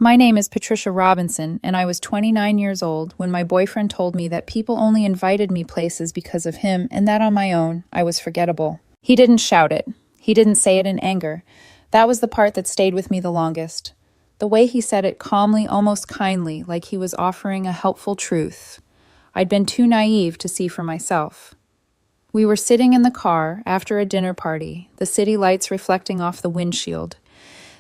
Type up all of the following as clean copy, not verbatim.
My name is Patricia Robinson, and I was 29 years old when my boyfriend told me that people only invited me places because of him and that on my own, I was forgettable. He didn't shout it. He didn't say it in anger. That was the part that stayed with me the longest. The way he said it calmly, almost kindly, like he was offering a helpful truth. I'd been too naive to see for myself. We were sitting in the car after a dinner party, the city lights reflecting off the windshield,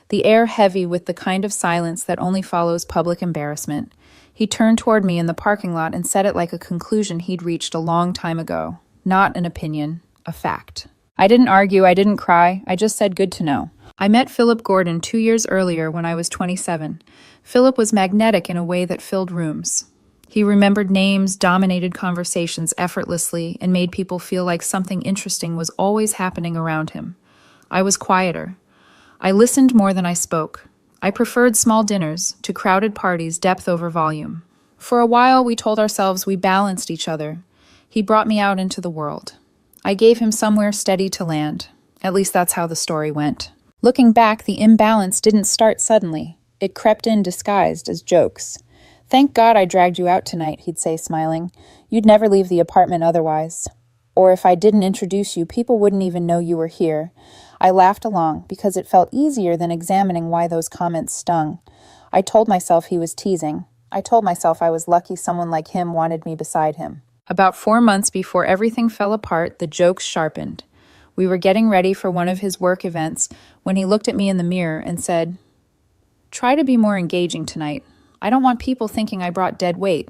the air heavy with the kind of silence that only follows public embarrassment. He turned toward me in the parking lot and said it like a conclusion he'd reached a long time ago. Not an opinion, a fact. I didn't argue, I didn't cry, I just said good to know. I met Philip Gordon 2 years earlier when I was 27. Philip was magnetic in a way that filled rooms. He remembered names, dominated conversations effortlessly, and made people feel like something interesting was always happening around him. I was quieter. I listened more than I spoke. I preferred small dinners to crowded parties, depth over volume. For a while, we told ourselves we balanced each other. He brought me out into the world. I gave him somewhere steady to land. At least that's how the story went. Looking back, the imbalance didn't start suddenly. It crept in disguised as jokes. "Thank God I dragged you out tonight," he'd say, smiling. "You'd never leave the apartment otherwise. Or if I didn't introduce you, people wouldn't even know you were here." I laughed along because it felt easier than examining why those comments stung. I told myself he was teasing. I told myself I was lucky someone like him wanted me beside him. About 4 months before everything fell apart, the jokes sharpened. We were getting ready for one of his work events when he looked at me in the mirror and said, "Try to be more engaging tonight. I don't want people thinking I brought dead weight."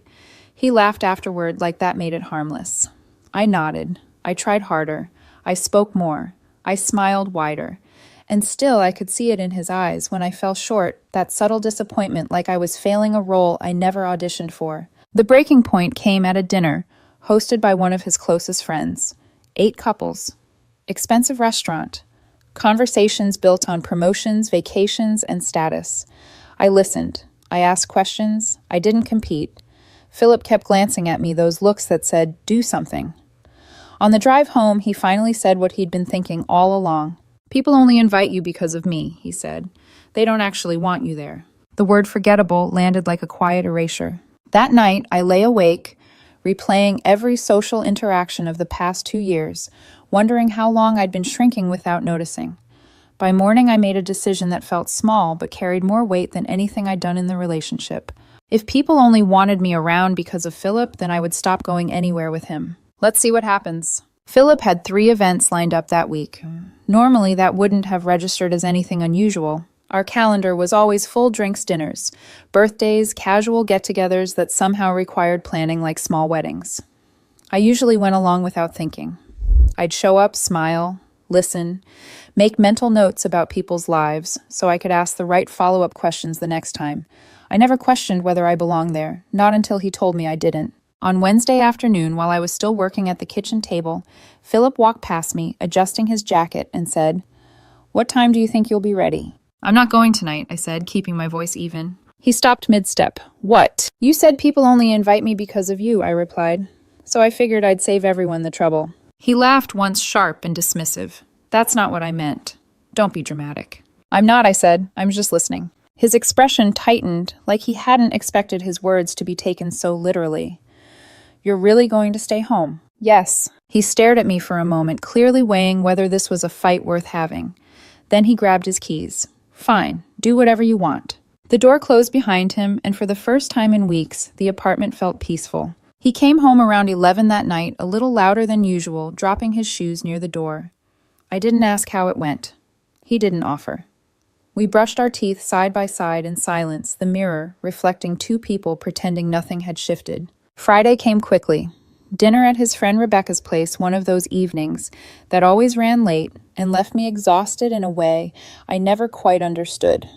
He laughed afterward like that made it harmless. I nodded. I tried harder. I spoke more. I smiled wider. And still I could see it in his eyes when I fell short, that subtle disappointment like I was failing a role I never auditioned for. The breaking point came at a dinner, hosted by one of his closest friends. 8 couples. Expensive restaurant. Conversations built on promotions, vacations, and status. I listened. I asked questions. I didn't compete. Philip kept glancing at me, those looks that said, "Do something." On the drive home, he finally said what he'd been thinking all along. "People only invite you because of me," he said. "They don't actually want you there." The word forgettable landed like a quiet erasure. That night, I lay awake, replaying every social interaction of the past 2 years, wondering how long I'd been shrinking without noticing. By morning, I made a decision that felt small but carried more weight than anything I'd done in the relationship. If people only wanted me around because of Philip, then I would stop going anywhere with him. Let's see what happens. Philip had 3 events lined up that week. Normally, that wouldn't have registered as anything unusual. Our calendar was always full drinks dinners, birthdays, casual get-togethers that somehow required planning like small weddings. I usually went along without thinking. I'd show up, smile, listen, make mental notes about people's lives so I could ask the right follow-up questions the next time. I never questioned whether I belonged there, not until he told me I didn't. On Wednesday afternoon, while I was still working at the kitchen table, Philip walked past me, adjusting his jacket, and said, "What time do you think you'll be ready?" "I'm not going tonight," I said, keeping my voice even. He stopped mid-step. "What?" "You said people only invite me because of you," I replied. So I figured I'd save everyone the trouble. He laughed once, sharp and dismissive. "That's not what I meant. Don't be dramatic." "I'm not," I said. "I'm just listening." His expression tightened, like he hadn't expected his words to be taken so literally. "You're really going to stay home?" "Yes." He stared at me for a moment, clearly weighing whether this was a fight worth having. Then he grabbed his keys. "Fine, do whatever you want." The door closed behind him, and for the first time in weeks, the apartment felt peaceful. He came home around 11 that night, a little louder than usual, dropping his shoes near the door. I didn't ask how it went. He didn't offer. We brushed our teeth side by side in silence, the mirror reflecting 2 people pretending nothing had shifted. Friday came quickly. Dinner at his friend Rebecca's place, one of those evenings that always ran late and left me exhausted in a way I never quite understood.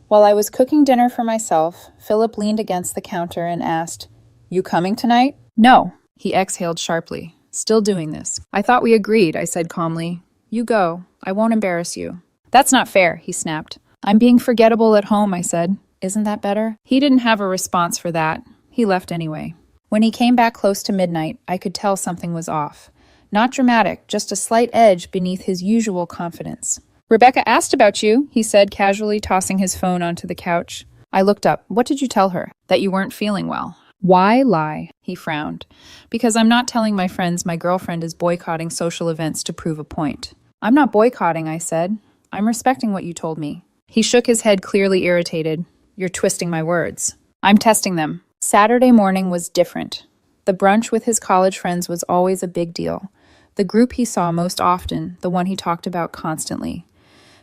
While I was cooking dinner for myself, Philip leaned against the counter and asked, "You coming tonight?" "No." He exhaled sharply. "Still doing this." "I thought we agreed," I said calmly. "You go. I won't embarrass you." "That's not fair," he snapped. "I'm being forgettable at home," I said. "Isn't that better?" He didn't have a response for that. He left anyway. When he came back close to midnight, I could tell something was off. Not dramatic, just a slight edge beneath his usual confidence. "Rebecca asked about you," he said, casually tossing his phone onto the couch. I looked up. What did you tell her? That you weren't feeling well. Why lie? He frowned. Because I'm not telling my friends my girlfriend is boycotting social events to prove a point. I'm not boycotting, I said. I'm respecting what you told me. He shook his head, clearly irritated. You're twisting my words. I'm testing them. Saturday morning was different. The brunch with his college friends was always a big deal. The group he saw most often, the one he talked about constantly.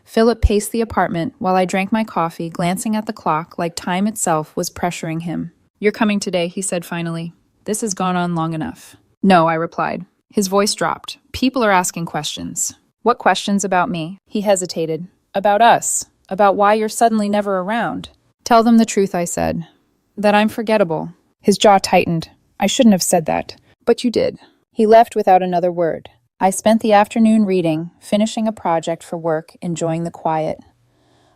Philip paced the apartment while I drank my coffee, glancing at the clock like time itself was pressuring him. You're coming today, he said finally. This has gone on long enough. No, I replied. His voice dropped. People are asking questions. What questions about me? He hesitated. About us. About why you're suddenly never around. Tell them the truth, I said. That I'm forgettable. His jaw tightened. I shouldn't have said that. But you did. He left without another word. I spent the afternoon reading, finishing a project for work, enjoying the quiet.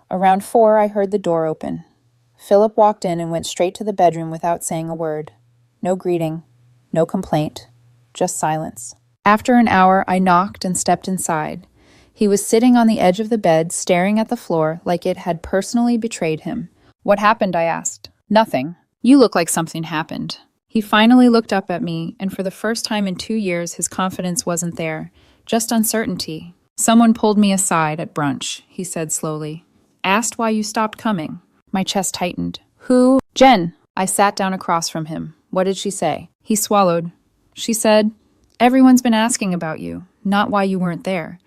Around 4, I heard the door open. Philip walked in and went straight to the bedroom without saying a word. No greeting, no complaint, just silence. After an hour, I knocked and stepped inside. He was sitting on the edge of the bed, staring at the floor like it had personally betrayed him. What happened? I asked. Nothing. You look like something happened. He finally looked up at me, and for the first time in 2 years, his confidence wasn't there, just uncertainty. Someone pulled me aside at brunch, he said slowly. Asked why you stopped coming. My chest tightened. Who? Jen. I sat down across from him. What did she say? He swallowed. She said, everyone's been asking about you, not why you weren't there.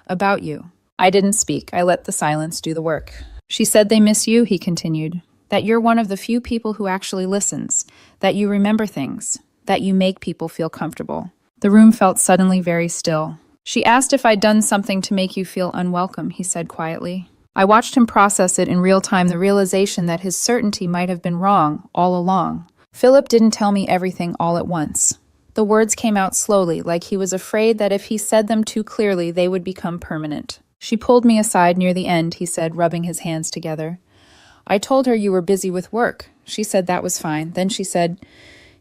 About you. I didn't speak. I let the silence do the work. She said they miss you, he continued. That you're one of the few people who actually listens, that you remember things, that you make people feel comfortable. The room felt suddenly very still. She asked if I'd done something to make you feel unwelcome, he said quietly. I watched him process it in real time, the realization that his certainty might have been wrong all along. Philip didn't tell me everything all at once. The words came out slowly, like he was afraid that if he said them too clearly, they would become permanent. She pulled me aside near the end, he said, rubbing his hands together. I told her you were busy with work. She said that was fine. Then she said,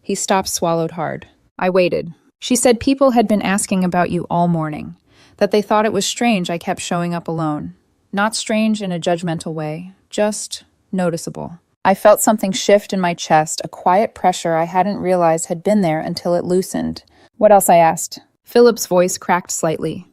he stopped, swallowed hard. I waited. She said people had been asking about you all morning, that they thought it was strange I kept showing up alone. Not strange in a judgmental way, just noticeable. I felt something shift in my chest, a quiet pressure I hadn't realized had been there until it loosened. What else? I asked. Philip's voice cracked slightly.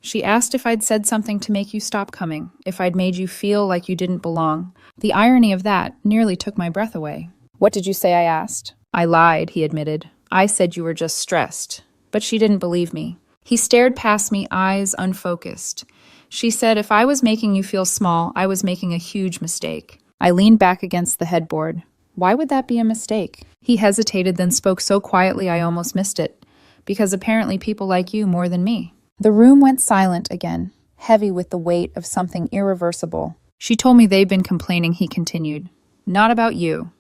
She asked if I'd said something to make you stop coming, if I'd made you feel like you didn't belong. The irony of that nearly took my breath away. What did you say? I asked. I lied, he admitted. I said you were just stressed. But she didn't believe me. He stared past me, eyes unfocused. She said if I was making you feel small, I was making a huge mistake. I leaned back against the headboard. Why would that be a mistake? He hesitated, then spoke so quietly I almost missed it. Because apparently people like you more than me. The room went silent again, heavy with the weight of something irreversible. She told me they've been complaining, he continued. Not about you,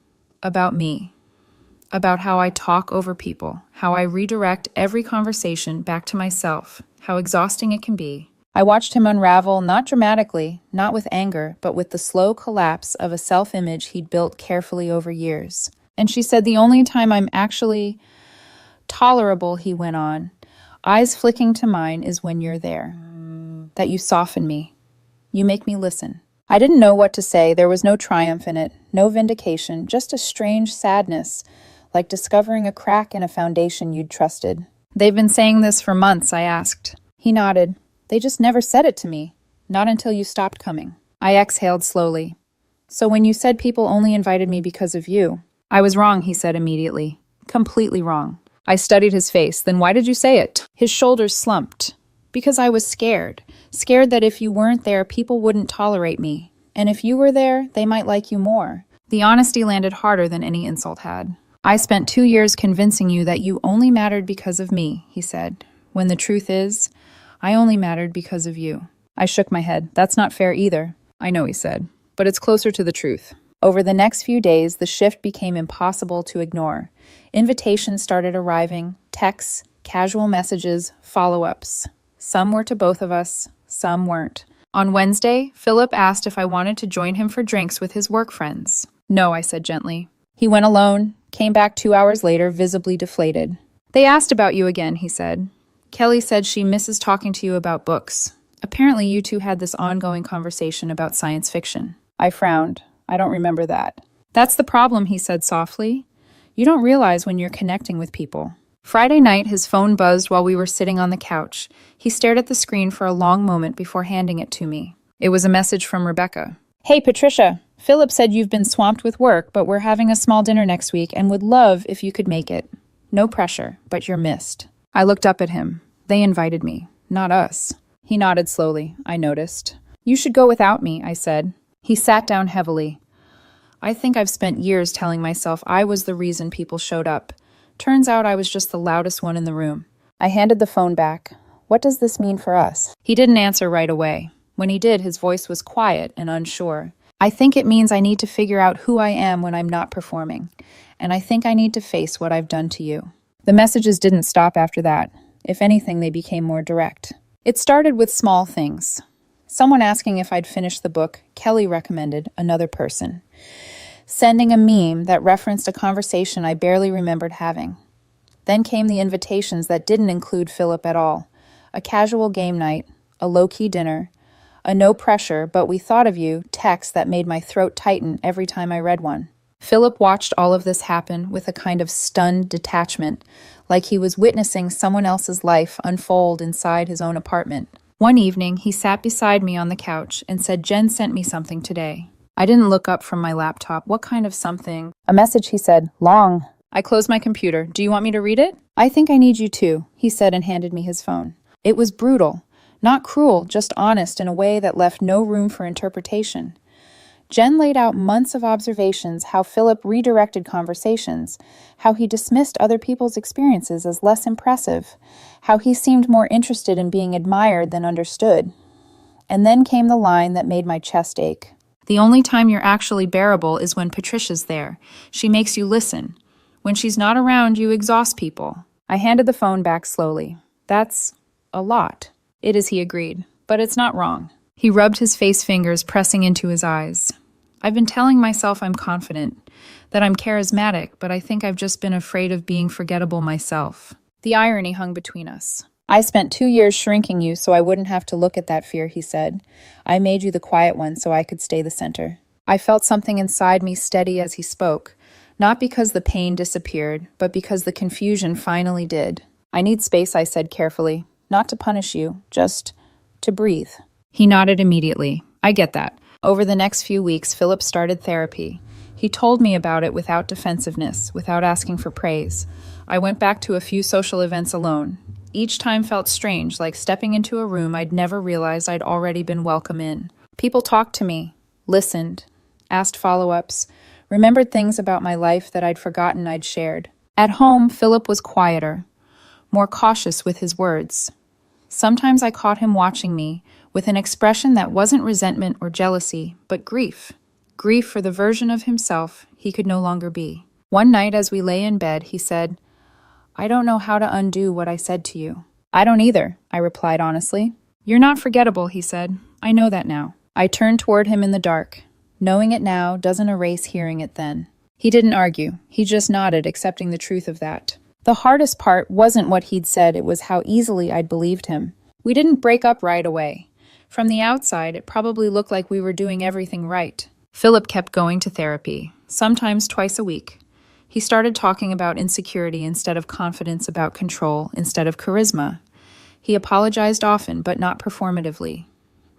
about me. About how I talk over people, how I redirect every conversation back to myself, how exhausting it can be. I watched him unravel, not dramatically, not with anger, but with the slow collapse of a self-image he'd built carefully over years. And she said the only time I'm actually tolerable, he went on, eyes flicking to mine, is when you're there. That you soften me. You make me listen. I didn't know what to say. There was no triumph in it, no vindication, just a strange sadness, like discovering a crack in a foundation you'd trusted. They've been saying this for months, I asked. He nodded. They just never said it to me. Not until you stopped coming. I exhaled slowly. So when you said people only invited me because of you, I was wrong, he said immediately. Completely wrong. I studied his face. Then why did you say it? His shoulders slumped. Because I was scared. Scared that if you weren't there, people wouldn't tolerate me. And if you were there, they might like you more. The honesty landed harder than any insult had. I spent 2 years convincing you that you only mattered because of me, he said. When the truth is, I only mattered because of you. I shook my head. That's not fair either. I know, he said. But it's closer to the truth. Over the next few days, the shift became impossible to ignore. Invitations started arriving, texts, casual messages, follow-ups. Some were to both of us, some weren't. On Wednesday, Philip asked if I wanted to join him for drinks with his work friends. No, I said gently. He went alone, came back 2 hours later, visibly deflated. They asked about you again, he said. Kelly said she misses talking to you about books. Apparently you two had this ongoing conversation about science fiction. I frowned. I don't remember that. That's the problem, he said softly. You don't realize when you're connecting with people. Friday night, his phone buzzed while we were sitting on the couch. He stared at the screen for a long moment before handing it to me. It was a message from Rebecca. Hey, Patricia. Philip said you've been swamped with work, but we're having a small dinner next week and would love if you could make it. No pressure, but you're missed. I looked up at him. They invited me, not us. He nodded slowly, I noticed. You should go without me, I said. He sat down heavily. I think I've spent years telling myself I was the reason people showed up. Turns out I was just the loudest one in the room. I handed the phone back. What does this mean for us? He didn't answer right away. When he did, his voice was quiet and unsure. I think it means I need to figure out who I am when I'm not performing. And I think I need to face what I've done to you. The messages didn't stop after that. If anything, they became more direct. It started with small things. Someone asking if I'd finished the book Kelly recommended another person. Sending a meme that referenced a conversation I barely remembered having. Then came the invitations that didn't include Philip at all. A casual game night, a low-key dinner, a no pressure, but we thought of you text that made my throat tighten every time I read one. Philip watched all of this happen with a kind of stunned detachment, like he was witnessing someone else's life unfold inside his own apartment. One evening, he sat beside me on the couch and said, Jen sent me something today. I didn't look up from my laptop. What kind of something? A message, he said. Long. I closed my computer. Do you want me to read it? I think I need you to, he said and handed me his phone. It was brutal. Not cruel, just honest in a way that left no room for interpretation. Jen laid out months of observations, how Philip redirected conversations, how he dismissed other people's experiences as less impressive, how he seemed more interested in being admired than understood. And then came the line that made my chest ache. The only time you're actually bearable is when Patricia's there. She makes you listen. When she's not around, you exhaust people. I handed the phone back slowly. That's a lot. It is, he agreed, but it's not wrong. He rubbed his face fingers, pressing into his eyes. I've been telling myself I'm confident, that I'm charismatic, but I think I've just been afraid of being forgettable myself. The irony hung between us. I spent 2 years shrinking you so I wouldn't have to look at that fear, he said. I made you the quiet one so I could stay the center. I felt something inside me steady as he spoke, not because the pain disappeared, but because the confusion finally did. I need space, I said carefully. Not to punish you, just to breathe. He nodded immediately. I get that. Over the next few weeks, Philip started therapy. He told me about it without defensiveness, without asking for praise. I went back to a few social events alone. Each time felt strange, like stepping into a room I'd never realized I'd already been welcome in. People talked to me, listened, asked follow-ups, remembered things about my life that I'd forgotten I'd shared. At home, Philip was quieter, more cautious with his words. Sometimes I caught him watching me with an expression that wasn't resentment or jealousy, but grief. Grief for the version of himself he could no longer be. One night as we lay in bed, he said, I don't know how to undo what I said to you. I don't either, I replied honestly. You're not forgettable, he said. I know that now. I turned toward him in the dark. Knowing it now doesn't erase hearing it then. He didn't argue. He just nodded, accepting the truth of that. The hardest part wasn't what he'd said, it was how easily I'd believed him. We didn't break up right away. From the outside, it probably looked like we were doing everything right. Philip kept going to therapy, sometimes twice a week. He started talking about insecurity instead of confidence, about control instead of charisma. He apologized often, but not performatively.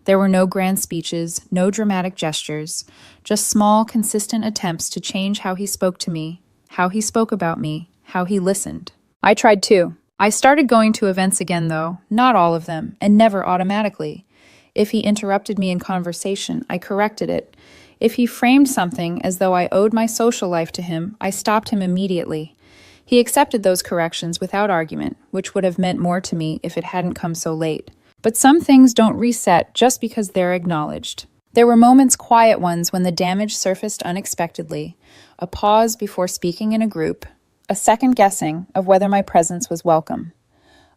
There were no grand speeches, no dramatic gestures, just small, consistent attempts to change how he spoke to me, how he spoke about me, how he listened. I tried too. I started going to events again, though, not all of them, and never automatically. If he interrupted me in conversation, I corrected it. If he framed something as though I owed my social life to him, I stopped him immediately. He accepted those corrections without argument, which would have meant more to me if it hadn't come so late. But some things don't reset just because they're acknowledged. There were moments, quiet ones, when the damage surfaced unexpectedly, a pause before speaking in a group, a second guessing of whether my presence was welcome,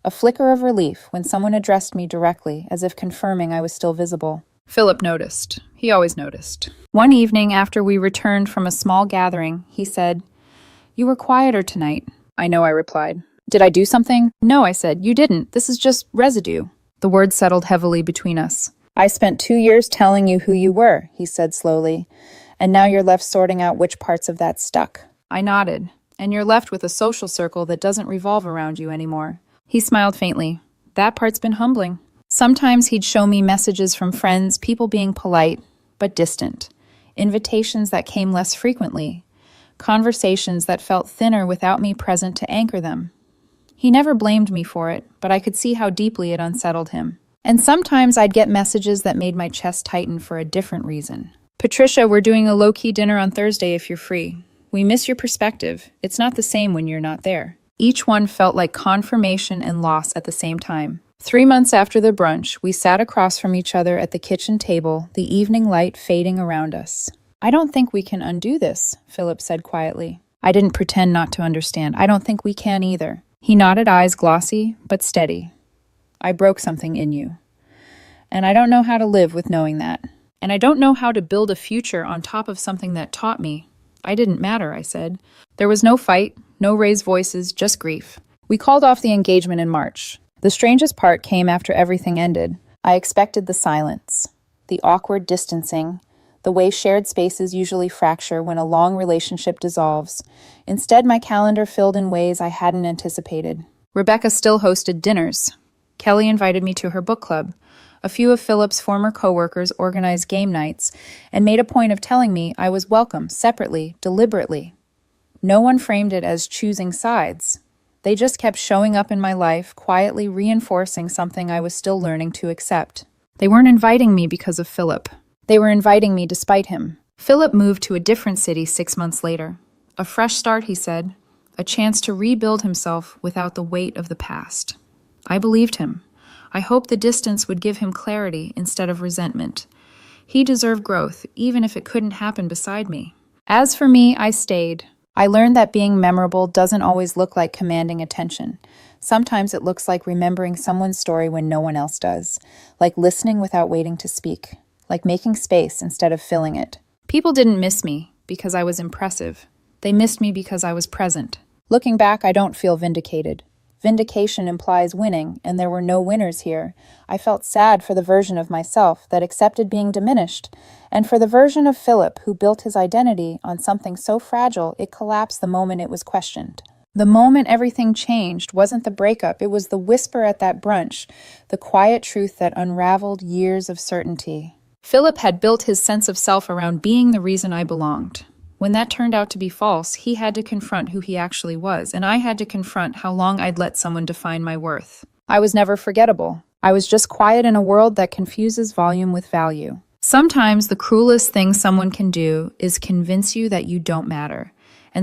a flicker of relief when someone addressed me directly as if confirming I was still visible. Philip noticed. He always noticed. One evening after we returned from a small gathering, he said, You were quieter tonight. I know, I replied. Did I do something? No, I said. You didn't. This is just residue. The words settled heavily between us. I spent 2 years telling you who you were, he said slowly, And now you're left sorting out which parts of that stuck. I nodded. And you're left with a social circle that doesn't revolve around you anymore. He smiled faintly. That part's been humbling. Sometimes he'd show me messages from friends, people being polite, but distant. Invitations that came less frequently. Conversations that felt thinner without me present to anchor them. He never blamed me for it, but I could see how deeply it unsettled him. And sometimes I'd get messages that made my chest tighten for a different reason. Patricia, we're doing a low-key dinner on Thursday if you're free. We miss your perspective. It's not the same when you're not there. Each one felt like confirmation and loss at the same time. 3 months after the brunch, we sat across from each other at the kitchen table, the evening light fading around us. I don't think we can undo this, Philip said quietly. I didn't pretend not to understand. I don't think we can either. He nodded, eyes glossy, but steady. I broke something in you. And I don't know how to live with knowing that. And I don't know how to build a future on top of something that taught me. I didn't matter, I said. There was no fight, no raised voices, just grief. We called off the engagement in March. The strangest part came after everything ended. I expected the silence, the awkward distancing, the way shared spaces usually fracture when a long relationship dissolves. Instead, my calendar filled in ways I hadn't anticipated. Rebecca still hosted dinners. Kelly invited me to her book club. A few of Philip's former coworkers organized game nights and made a point of telling me I was welcome separately, deliberately. No one framed it as choosing sides. They just kept showing up in my life, quietly reinforcing something I was still learning to accept. They weren't inviting me because of Philip. They were inviting me despite him. Philip moved to a different city 6 months later. A fresh start, he said. A chance to rebuild himself without the weight of the past. I believed him. I hoped the distance would give him clarity instead of resentment. He deserved growth, even if it couldn't happen beside me. As for me, I stayed. I learned that being memorable doesn't always look like commanding attention. Sometimes it looks like remembering someone's story when no one else does, like listening without waiting to speak, like making space instead of filling it. People didn't miss me because I was impressive. They missed me because I was present. Looking back, I don't feel vindicated. Vindication implies winning, and there were no winners here. I felt sad for the version of myself that accepted being diminished, and for the version of Philip who built his identity on something so fragile it collapsed the moment it was questioned. The moment everything changed wasn't the breakup, it was the whisper at that brunch, the quiet truth that unraveled years of certainty. Philip had built his sense of self around being the reason I belonged. When that turned out to be false, he had to confront who he actually was, and I had to confront how long I'd let someone define my worth. I was never forgettable. I was just quiet in a world that confuses volume with value. Sometimes the cruelest thing someone can do is convince you that you don't matter.